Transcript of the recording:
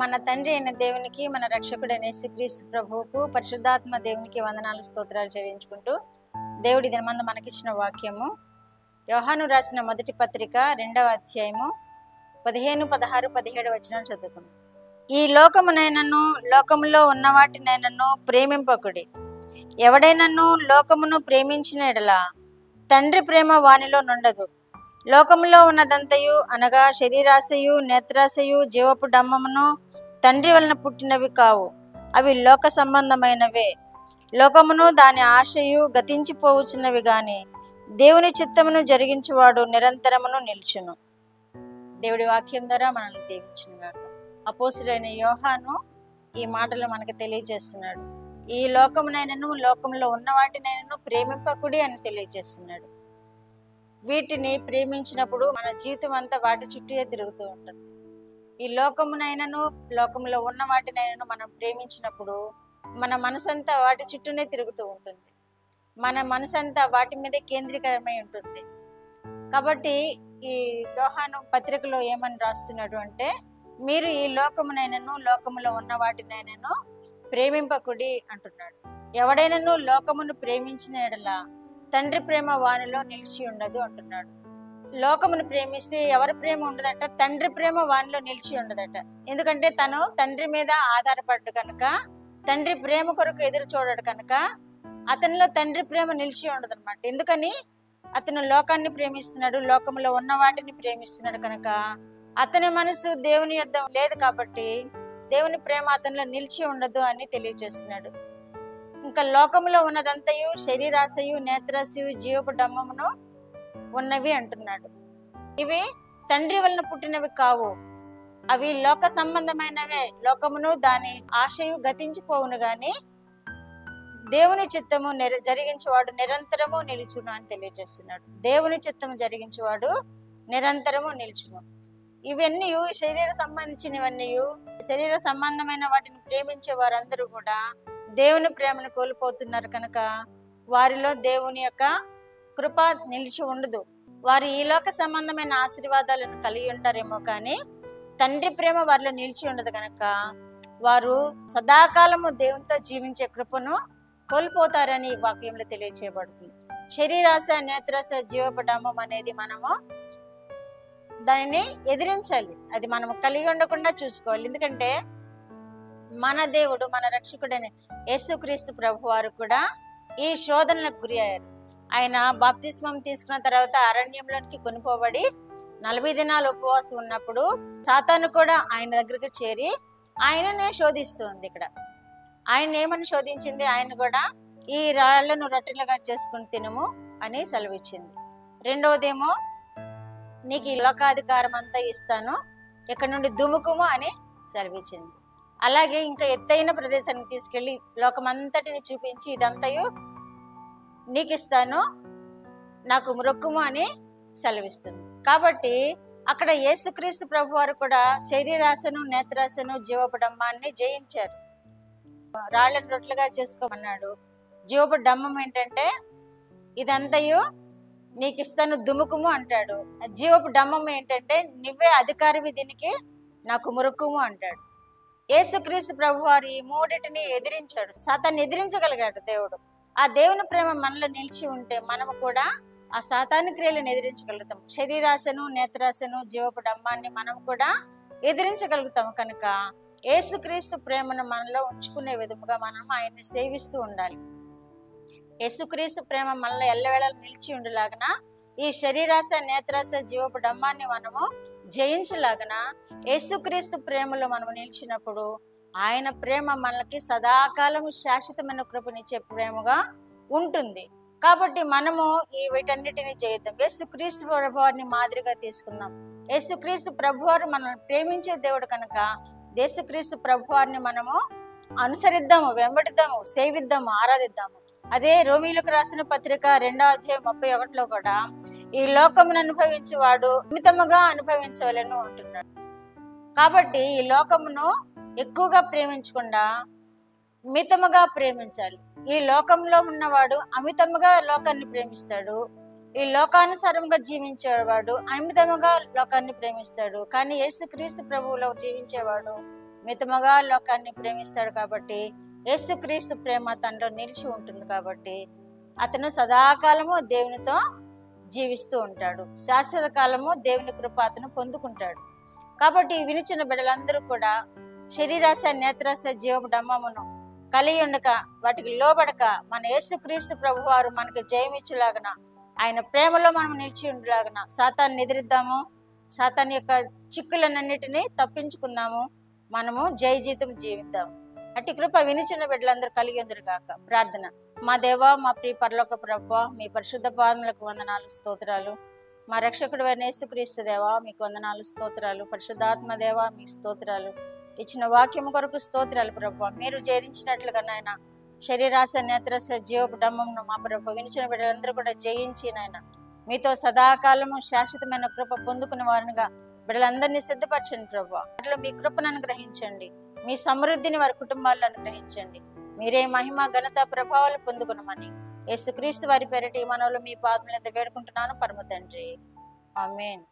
మన తండ్రి అయిన దేవునికి, మన రక్షకుడైన యేసుక్రీస్తు ప్రభువుకు, పరిశుద్ధాత్మ దేవునికి వందనాలు స్తోత్రాలు చెల్లించుకుంటూ, దేవుడి దినమందు మనకిచ్చిన వాక్యము యోహాను రాసిన మొదటి పత్రిక 2వ అధ్యాయము 15, 16, 17 వచనాలు చదువుకుందాం. ఈ లోకమునైనను లోకములో ఉన్న వాటినైనను ప్రేమింపకుడి. ఎవడైనను లోకమును ప్రేమించిన ఎడల తండ్రి ప్రేమ వానిలో నుండదు. లోకములో ఉన్నదంతయు అనగా శరీరాశయు, నేత్రాశయు, జీవపు డమ్మమును తండ్రి వలన పుట్టినవి కావు. అవి లోక సంబంధమైనవే. లోకమును దాని ఆశయు గతించిపోవచ్చున్నవి గాని దేవుని చిత్తమును జరిగించువాడు నిరంతరమును నిలుచును. దేవుడి వాక్యం ద్వారా మనల్ని దీవించునుగాక. అపోస్తుడైన యోహాను ఈ మాటలు మనకు తెలియజేస్తున్నాడు. ఈ లోకమునైనను లోకంలో ఉన్న వాటినైనను ప్రేమింపకుడి అని తెలియజేస్తున్నాడు. వీటిని ప్రేమించినప్పుడు మన జీవితం అంతా వాటి చుట్టూ తిరుగుతూ ఉంటుంది. ఈ లోకమునైనను లోకంలో ఉన్న వాటినైనను మనం ప్రేమించినప్పుడు మన మనసంతా వాటి చుట్టూనే తిరుగుతూ ఉంటుంది. మన మనసంతా వాటి మీదే కేంద్రీకరమై ఉంటుంది. కాబట్టి ఈ యోహాను పత్రికలో ఏమని రాస్తున్నాడు అంటే, మీరు ఈ లోకమునైనను లోకములో ఉన్న వాటినైనను ప్రేమింపకుడి అంటున్నాడు. ఎవడైనను లోకమును ప్రేమించిన ఎడల తండ్రి ప్రేమ వానిలో నిలిచి ఉండదు అంటున్నాడు. లోకమును ప్రేమిస్తే ఎవరి ప్రేమ ఉండదట, తండ్రి ప్రేమ వానిలో నిలిచి ఉండదట. ఎందుకంటే తను తండ్రి మీద ఆధారపడ్డు కనుక, తండ్రి ప్రేమ కొరకు ఎదురు చూడడు కనుక అతనిలో తండ్రి ప్రేమ నిలిచి ఉండదు అనమాట. ఎందుకని అతను లోకాన్ని ప్రేమిస్తున్నాడు, లోకంలో ఉన్న వాటిని ప్రేమిస్తున్నాడు కనుక అతని మనసు దేవుని యొద్ద లేదు కాబట్టి దేవుని ప్రేమ అతనిలో నిలిచి ఉండదు అని తెలియజేస్తున్నాడు. ఇంకా లోకంలో ఉన్నదంతయు శరీరాశయు, నేత్రాశయు, జీవపు డమ్మమును ఉన్నవి అంటున్నాడు. ఇవి తండ్రి వలన పుట్టినవి కావు, అవి లోక సంబంధమైనవే. లోకమును దాని ఆశయు గతించిపోవును గాని దేవుని చిత్తము జరిగించేవాడు నిరంతరము నిలుచును అని తెలియజేస్తున్నాడు. దేవుని చిత్తము జరిగించేవాడు నిరంతరము నిలుచును. ఇవన్నీ శరీర సంబంధించినవన్నీ, శరీర సంబంధమైన వాటిని ప్రేమించే వారందరూ కూడా దేవుని ప్రేమను కోల్పోతున్నారు కనుక వారిలో దేవుని యొక్క కృప నిలిచి ఉండదు. వారు ఈ లోక సంబంధమైన ఆశీర్వాదాలను కలిగి ఉంటారేమో కానీ తండ్రి ప్రేమ వారిలో నిలిచి ఉండదు కనుక వారు సదాకాలము దేవునితో జీవించే కృపను కోల్పోతారని ఈ వాక్యంలో తెలియచేయబడుతుంది. శరీరాశ, నేత్రాశ, జీవపడమం అనేది మనము దానిని ఎదిరించాలి. అది మనము కలిగి ఉండకుండా చూసుకోవాలి. ఎందుకంటే మన దేవుడు, మన రక్షకుడైన యేసుక్రీస్తు ప్రభు వారు కూడా ఈ శోధనలకు గురి అయ్యారు. ఆయన బాప్తిస్మం తీసుకున్న తర్వాత అరణ్యంలోనికి కొనిపోబడి 40 దినాలు ఉపవాసం ఉన్నప్పుడు సాతాను కూడా ఆయన దగ్గరికి చేరి ఆయననే శోధిస్తుంది. ఇక్కడ ఆయన ఏమని శోధించింది? ఆయన కూడా ఈ రాళ్లను రొట్టెలుగా చేసుకుని తినము అని సెలవిచ్చింది. రెండవదేమో, నీకు ఈ లోకాధికారం అంతా ఇస్తాను, ఇక్కడ నుండి దుముకుము అని సెలవిచ్చింది. అలాగే ఇంకా ఎత్తైన ప్రదేశానికి తీసుకెళ్లి లోకమంతటిని చూపించి ఇదంతయు నీకు ఇస్తాను, నాకు మ్రొక్కుము అని సెలవిస్తుంది. కాబట్టి అక్కడ యేసుక్రీస్తు ప్రభు వారు కూడా శరీరాశను, నేత్రాశను, జీవపు డమ్మాన్ని జయించారు. రాళ్ళను రొట్టెలుగా చేసుకోమన్నాడు. జీవపు డమ్మం ఏంటంటే ఇదంతయు నీకు ఇస్తాను, దుముకుము అంటాడు. జీవపు డమ్మం ఏంటంటే నువ్వే అధికారివి, దీనికి నాకు మురుక్కుము అంటాడు. యేసుక్రీస్తు ప్రభు వారు ఈ మూడిటిని ఎదిరించాడు. సాతాన్ని ఎదిరించగలిగాడు దేవుడు. ఆ దేవుని ప్రేమ మనలో నిలిచి ఉంటే మనము కూడా ఆ సాతాని క్రియలను ఎదిరించగలుగుతాం. శరీరాశను, నేత్రాశను, జీవపు డమ్మాన్ని మనం కూడా ఎదిరించగలుగుతాము. కనుక యేసుక్రీస్తు ప్రేమను మనలో ఉంచుకునే విధముగా మనం ఆయన్ని సేవిస్తూ ఉండాలి. యేసుక్రీస్తు ప్రేమ మనలో ఎల్లవేళలా నిలిచి ఉండేలాగన ఈ శరీరాశ, నేత్రాశ, జీవపు డమ్మాన్ని మనము జయించలాగన యేసుక్రీస్తు ప్రేమలో మనము నిలిచినప్పుడు ఆయన ప్రేమ మనకి సదాకాలము శాశ్వతమైన కృపనిచ్చే ప్రేమగా ఉంటుంది. కాబట్టి మనము ఈ వీటన్నిటిని చేద్దాం. యేసుక్రీస్తు ప్రభువారిని మాదిరిగా తీసుకుందాం. యేసుక్రీస్తు ప్రభువారు మనల్ని ప్రేమించే దేవుడు కనుక యేసుక్రీస్తు ప్రభువారిని మనము అనుసరిద్దాము, వెంబడిద్దాము, సేవిద్దాము, ఆరాధిద్దాము. అదే రోమీయులకు రాసిన పత్రిక 2వ అధ్యాయం 31లో కూడా ఈ లోకమును అనుభవించేవాడు అమితముగా అనుభవించవలెను అంటున్నాడు. కాబట్టి ఈ లోకమును ఎక్కువగా ప్రేమించకుండా మితముగా ప్రేమించాలి. ఈ లోకంలో ఉన్నవాడు అమితముగా లోకాన్ని ప్రేమిస్తాడు, ఈ లోకానుసారంగా జీవించేవాడు అమితముగా లోకాన్ని ప్రేమిస్తాడు. కానీ యేసుక్రీస్తు ప్రభువులో జీవించేవాడు మితముగా లోకాన్ని ప్రేమిస్తాడు కాబట్టి, యేసుక్రీస్తు ప్రేమ తనలో నిలిచి ఉంటుంది కాబట్టి అతను సదాకాలము దేవునితో జీవిస్తూ ఉంటాడు. శాశ్వత కాలము దేవుని కృప అతను పొందుకుంటాడు. కాబట్టి వినిచిన బిడ్డలందరూ కూడా శరీరాశ, నేత్రాశ, జీవపు డంబమును కలిగి ఉండక వాటికి లోబడక మన యేసుక్రీస్తు ప్రభువారు మనకు జయమిచ్చులాగన, ఆయన ప్రేమలో మనం నిలిచి ఉండేలాగన సాతాన్ని ఎదిరిద్దాము. సాతాన్ యొక్క చిక్కులన్నిటినీ తప్పించుకుందాము. మనము జయ జీతం జీవిద్దాము. అట్టి కృప వినిచిన బిడ్డలందరూ కలిగి ఉందరు గాక. ప్రార్థన. మా దేవా, మా ప్రియ పరలోక ప్రభువా, మీ పరిశుద్ధ పాదములకు వందనాలు, స్తోత్రాలు. మా రక్షకుడు అయిన యేసుక్రీస్తు దేవా, మీకు వందనాలు, స్తోత్రాలు. పరిశుద్ధాత్మ దేవా, మీ స్తోత్రాలు. ఇచ్చిన వాక్యం కొరకు స్తోత్రాలు ప్రభువా. మీరు జయించినట్లుగా నాయన శరీరాశ, నేత్రాశ, జీవపు డంబమును మా ప్రభు వినిచిన బిడ్డలందరూ కూడా జయించి నాయన మీతో సదాకాలము శాశ్వతమైన కృప పొందుకున్న వారినిగా బిడ్డలందరినీ సిద్ధపరచండి ప్రభువా. వాటిలో మీ కృపను అనుగ్రహించండి. మీ సమృద్ధిని వారి కుటుంబాల్లో అనుగ్రహించండి. మీరే మహిమ, ఘనత, ప్రభావాలు పొందుకునమని యేసుక్రీస్తు వారి పేరిట ఈ మనవులు మీ పాదముల మీద వేడుకుంటున్నాను పరమ తండ్రి. ఆమేన్.